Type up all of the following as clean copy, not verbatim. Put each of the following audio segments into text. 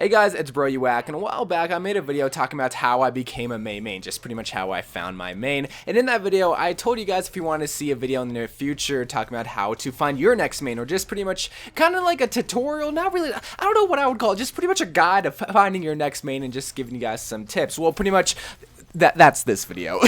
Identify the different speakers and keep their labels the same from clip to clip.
Speaker 1: Hey guys, it's Bro Uack, and a while back I made a video talking about how I became a Mei main, just pretty much how I found my main. And in that video, I told you guys if you want to see a video in the near future talking about how to find your next main, or just pretty much kind of like a tutorial, not really, I don't know what I would call it, just pretty much a guide of finding your next main and just giving you guys some tips. Well, pretty much that's this video.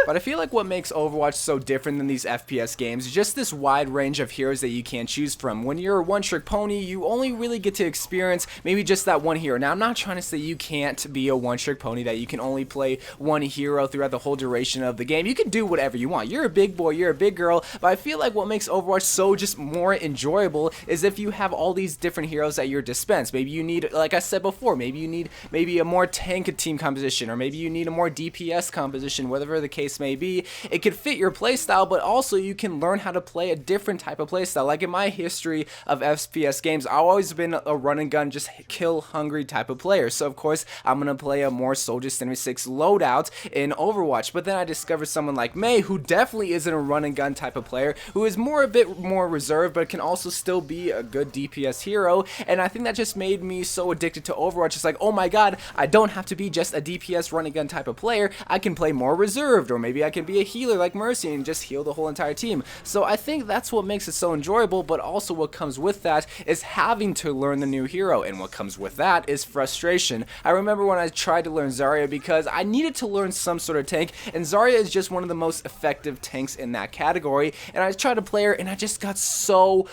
Speaker 1: But I feel like what makes Overwatch so different than these FPS games is just this wide range of heroes that you can choose from. When you're a one-trick pony, you only really get to experience maybe just that one hero. Now, I'm not trying to say you can't be a one-trick pony, that you can only play one hero throughout the whole duration of the game. You can do whatever you want. You're a big boy, you're a big girl, but I feel like what makes Overwatch so just more enjoyable is if you have all these different heroes at your dispense. Maybe you need, like I said before, maybe you need a more tank team composition, or maybe you need a more DPS composition, whatever the case may be. It could fit your playstyle, but also you can learn how to play a different type of playstyle. Like in my history of FPS games, I've always been a run and gun, just kill hungry type of player. So of course, I'm gonna play a more Soldier 76 loadout in Overwatch. But then I discovered someone like Mei, who definitely isn't a run and gun type of player, who is a bit more reserved, but can also still be a good DPS hero. And I think that just made me so addicted to Overwatch. It's like, oh my god, I don't have to be just a DPS run and gun type of player. I can play more reserved, or maybe I can be a healer like Mercy and just heal the whole entire team. So I think that's what makes it so enjoyable, but also what comes with that is having to learn the new hero, and what comes with that is frustration. I remember when I tried to learn Zarya because I needed to learn some sort of tank, and Zarya is just one of the most effective tanks in that category, and I tried to play her and I just got so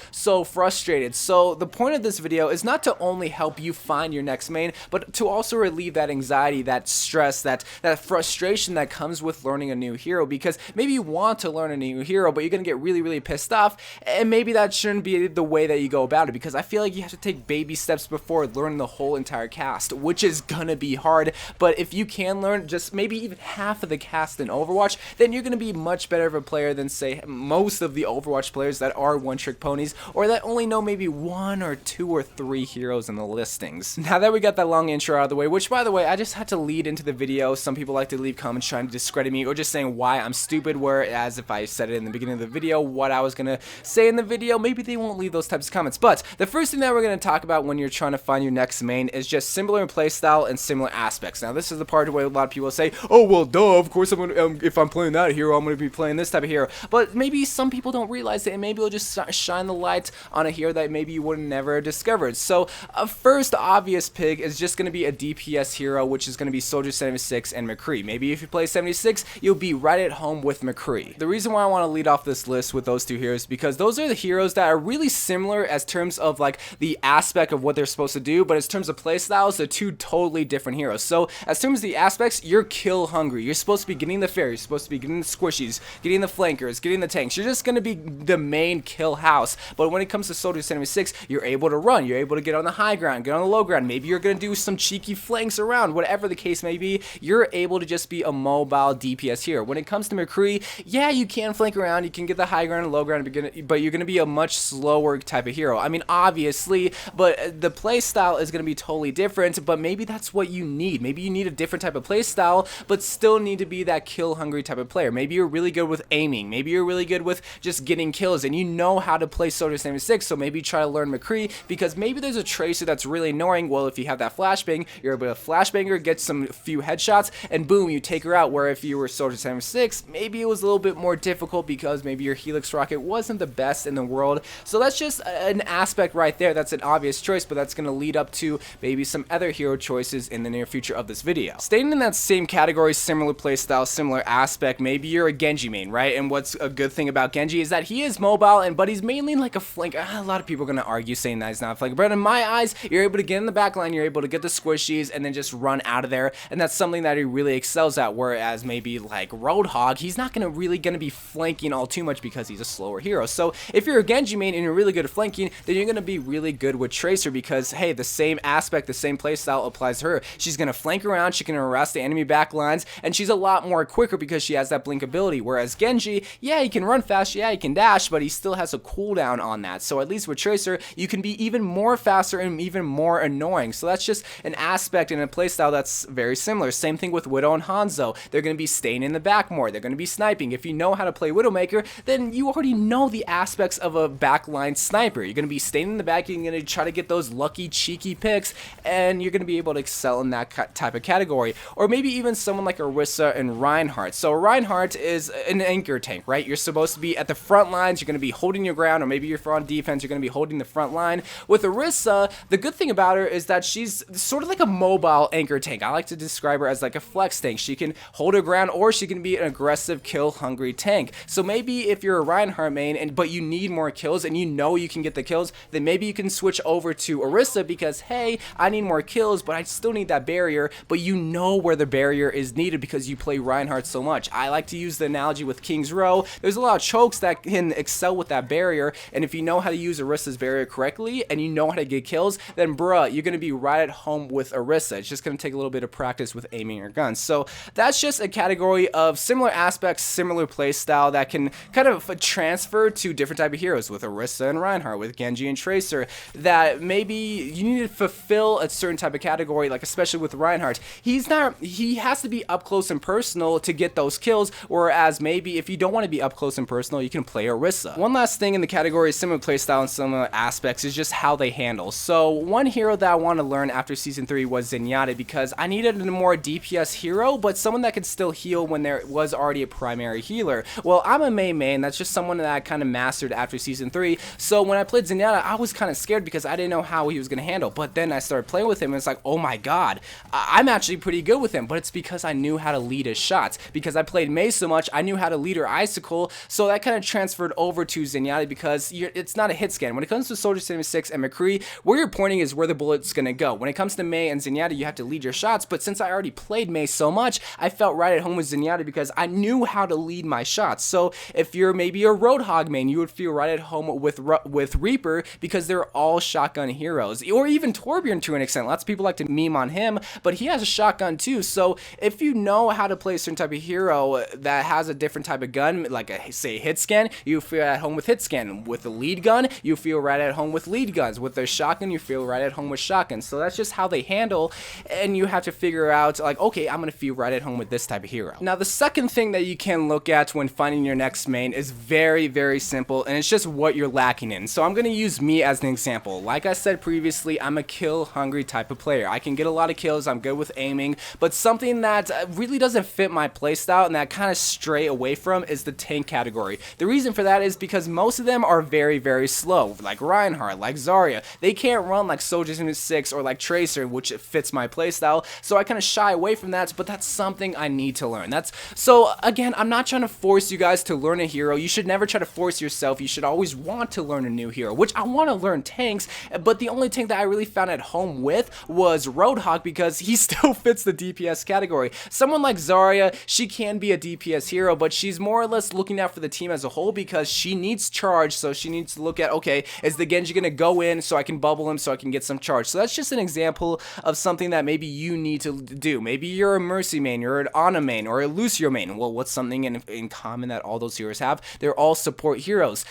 Speaker 1: frustrated. So the point of this video is not to only help you find your next main, but to also relieve that anxiety, that stress, that frustration that comes with learning a new hero, because maybe you want to learn a new hero, but you're gonna get really pissed off, and maybe that shouldn't be the way that you go about it, because I feel like you have to take baby steps before learning the whole entire cast, which is gonna be hard. But if you can learn just maybe even half of the cast in Overwatch, then you're gonna be much better of a player than, say, most of the Overwatch players that are one-trick ponies, or that only know maybe 1 or 2 or 3 heroes in the listings. Now that we got that long intro out of the way, which by the way, I just had to lead into the video. Some people like to leave comments trying to discredit me, or just saying why I'm stupid, whereas if I said it in the beginning of the video what I was gonna say in the video, maybe they won't leave those types of comments. But the first thing that we're gonna talk about when you're trying to find your next main is just similar playstyle and similar aspects. Now this is the part where a lot of people say, oh well duh, of course I'm gonna if I'm playing that hero, I'm gonna be playing this type of hero. But maybe some people don't realize it, and maybe it'll just shine the light on a hero that maybe you would have never discovered. So first obvious pick is just gonna be a DPS hero, which is gonna be Soldier 76 and McCree. Maybe if you play 76, you'll be right at home with McCree. The reason why I want to lead off this list with those two heroes, because those are the heroes that are really similar as terms of like the aspect of what they're supposed to do, but as terms of playstyles, they're two totally different heroes. So as terms of the aspects, you're kill hungry. You're supposed to be getting the fairies, you're supposed to be getting the squishies, getting the flankers, getting the tanks. You're just going to be the main kill house. But when it comes to Soldier 76, you're able to run, you're able to get on the high ground, get on the low ground. Maybe you're going to do some cheeky flanks around, whatever the case may be. You're able to just be a mobile DPS hero. When it comes to McCree, yeah, you can flank around, you can get the high ground and low ground, but you're going to be a much slower type of hero. I mean, obviously, but the play style is going to be totally different, but maybe that's what you need. Maybe you need a different type of play style, but still need to be that kill hungry type of player. Maybe you're really good with aiming, maybe you're really good with just getting kills, and you know how to play Soldier 76, so maybe try to learn McCree, because maybe there's a tracer that's really annoying. Well, if you have that flashbang, you're able to flashbang her, get some few headshots, and boom, you take her out. Where if you were Soldier 76, maybe it was a little bit more difficult because maybe your Helix rocket wasn't the best in the world. So that's just an aspect right there. That's an obvious choice, but that's going to lead up to maybe some other hero choices in the near future of this video. Staying in that same category, similar playstyle, similar aspect, maybe you're a Genji main, right? And what's a good thing about Genji is that he is mobile, but he's mainly like a flank. A lot of people are going to argue saying that he's not a flanker, but in my eyes, you're able to get in the back line, you're able to get the squishies, and then just run out of there, and that's something that he really excels at. Whereas maybe like Roadhog, he's not really gonna be flanking all too much because he's a slower hero. So if you're a Genji main and you're really good at flanking, then you're gonna be really good with Tracer, because hey, the same aspect, the same playstyle applies to her. She's gonna flank around, she can harass the enemy back lines, and she's a lot more quicker because she has that blink ability. Whereas Genji, yeah, he can run fast, yeah, he can dash, but he still has a cooldown on that. So at least with Tracer, you can be even more faster and even more annoying. So that's just an aspect in a playstyle that's very similar. Same thing with Widow and Hanzo. They're gonna be staying in in the back more. They're going to be sniping. If you know how to play Widowmaker, then you already know the aspects of a backline sniper. You're going to be staying in the back, you're going to try to get those lucky, cheeky picks, and you're going to be able to excel in that type of category. Or maybe even someone like Orisa and Reinhardt. So Reinhardt is an anchor tank, right? You're supposed to be at the front lines, you're going to be holding your ground, or maybe if you're on defense, you're going to be holding the front line. With Orisa, the good thing about her is that she's sort of like a mobile anchor tank. I like to describe her as like a flex tank. She can hold her ground, or she can be an aggressive, kill-hungry tank. So maybe if you're a Reinhardt main, but you need more kills, and you know you can get the kills, then maybe you can switch over to Orisa because, hey, I need more kills, but I still need that barrier, but you know where the barrier is needed because you play Reinhardt so much. I like to use the analogy with King's Row. There's a lot of chokes that can excel with that barrier, and if you know how to use Orisa's barrier correctly, and you know how to get kills, then bruh, you're going to be right at home with Orisa. It's just going to take a little bit of practice with aiming your guns. So that's just a category of similar aspects, similar playstyle that can kind of transfer to different type of heroes with Orisa and Reinhardt, with Genji and Tracer, that maybe you need to fulfill a certain type of category, like especially with Reinhardt. He has to be up close and personal to get those kills, whereas maybe if you don't want to be up close and personal, you can play Orisa. One last thing in the category of similar playstyle and similar aspects is just how they handle. So one hero that I want to learn after Season 3 was Zenyatta, because I needed a more DPS hero, but someone that could still heal when there was already a primary healer. Well, I'm a Mei main, that's just someone that I kind of mastered after Season 3, so when I played Zenyatta, I was kind of scared because I didn't know how he was going to handle, but then I started playing with him and it's like, oh my god, I'm actually pretty good with him, but it's because I knew how to lead his shots. Because I played Mei so much, I knew how to lead her Icicle, so that kind of transferred over to Zenyatta because it's not a hit scan. When it comes to Soldier 76 and McCree, where you're pointing is where the bullet's going to go. When it comes to Mei and Zenyatta, you have to lead your shots, but since I already played Mei so much, I felt right at home with Zenyatta because I knew how to lead my shots. So if you're maybe a Roadhog main, you would feel right at home with Reaper because they're all shotgun heroes. Or even Torbjorn to an extent. Lots of people like to meme on him, but he has a shotgun too. So if you know how to play a certain type of hero that has a different type of gun, like say hit scan, you feel at home with hit scan. With the lead gun, you feel right at home with lead guns. With their shotgun, you feel right at home with shotguns. So that's just how they handle, and you have to figure out like, okay, I'm gonna feel right at home with this type of hero. Now the second thing that you can look at when finding your next main is very, very simple, and it's just what you're lacking in. So I'm gonna use me as an example. Like I said previously, I'm a kill hungry type of player. I can get a lot of kills, I'm good with aiming, but something that really doesn't fit my playstyle and that kind of stray away from is the tank category. The reason for that is because most of them are very, very slow, like Reinhardt, like Zarya. They can't run like Soldier 76 or like Tracer, which fits my playstyle, so I kind of shy away from that, but that's something I need to learn. So again, I'm not trying to force you guys to learn a hero. You should never try to force yourself. You should always want to learn a new hero, which I want to learn tanks, but the only tank that I really found at home with was Roadhog because he still fits the DPS category. Someone like Zarya, she can be a DPS hero, but she's more or less looking out for the team as a whole because she needs charge, so she needs to look at, okay, is the Genji going to go in so I can bubble him so I can get some charge? So that's just an example of something that maybe you need to do. Maybe you're a Mercy main, you're an Ana main, or a Lucio main. Well, what's something in common that all those heroes have? They're all support heroes.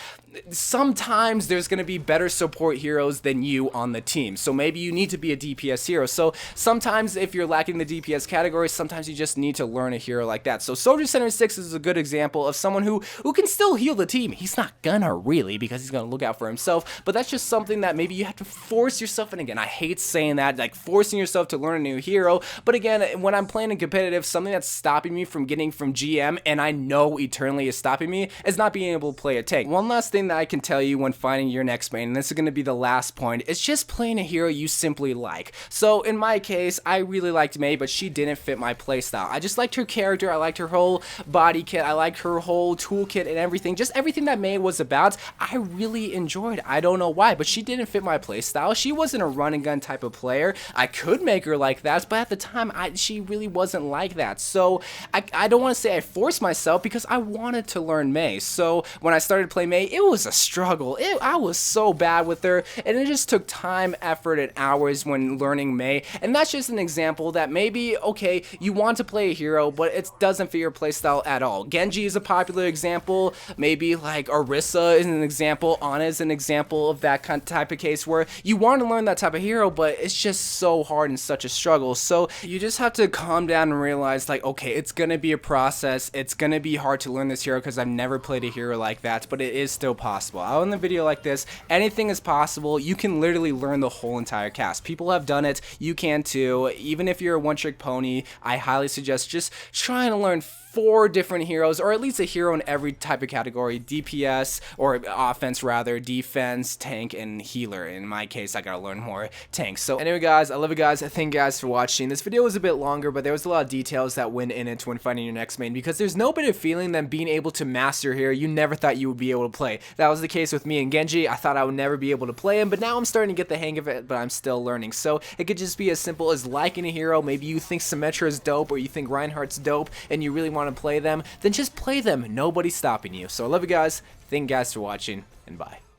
Speaker 1: Sometimes there's going to be better support heroes than you on the team, so maybe you need to be a DPS hero. So sometimes if you're lacking the DPS category, sometimes you just need to learn a hero like that. So Soldier 76 is a good example of someone who can still heal the team. He's not gonna really because he's gonna look out for himself, but that's just something that maybe you have to force yourself, and again, I hate saying that, like forcing yourself to learn a new hero, but again, when I'm playing in competitive, something that's stopping me from getting from GM, and I know eternally is stopping me, is not being able to play a tank. One last thing that I can tell you when finding your next main, and this is going to be the last point, it's just playing a hero you simply like. So in my case, I really liked Mei, but she didn't fit my playstyle. I just liked her character, I liked her whole body kit, I liked her whole toolkit and everything, just everything that Mei was about, I really enjoyed. I don't know why, but she didn't fit my playstyle. She wasn't a run and gun type of player. I could make her like that, but at the time, she really wasn't like that. So I don't want to say I forced myself because I wanted to learn Mei. So when I started playing Mei, it was a struggle. I was so bad with her, and it just took time, effort, and hours when learning Mei. And that's just an example that maybe, okay, you want to play a hero, but it doesn't fit your playstyle at all. Genji is a popular example. Maybe like Orisa is an example. Ana is an example of that type of case where you want to learn that type of hero, but it's just so hard and such a struggle. So you just have to calm down and realize, like, okay, it's gonna be a process. It's gonna be hard to learn this hero because I've never played a hero like that, but it is still possible. Out in a video like this, anything is possible. You can literally learn the whole entire cast. People have done it. You can too. Even if you're a one-trick pony, I highly suggest just trying to learn 4 different heroes, or at least a hero in every type of category: DPS, or offense rather, defense, tank, and healer. In my case, I gotta learn more tanks. So anyway guys, I love you guys. Thank you guys for watching. This video was a bit longer, but there was a lot of details that went in it when finding your next main, because there's no better feeling than being able to master a hero you never thought you would be able to play. That was the case with me and Genji. I thought I would never be able to play him, but now I'm starting to get the hang of it, but I'm still learning. So it could just be as simple as liking a hero. Maybe you think Symmetra is dope, or you think Reinhardt's dope, and you really want to play them, then just play them. Nobody's stopping you. So I love you guys. Thank you guys for watching, and bye.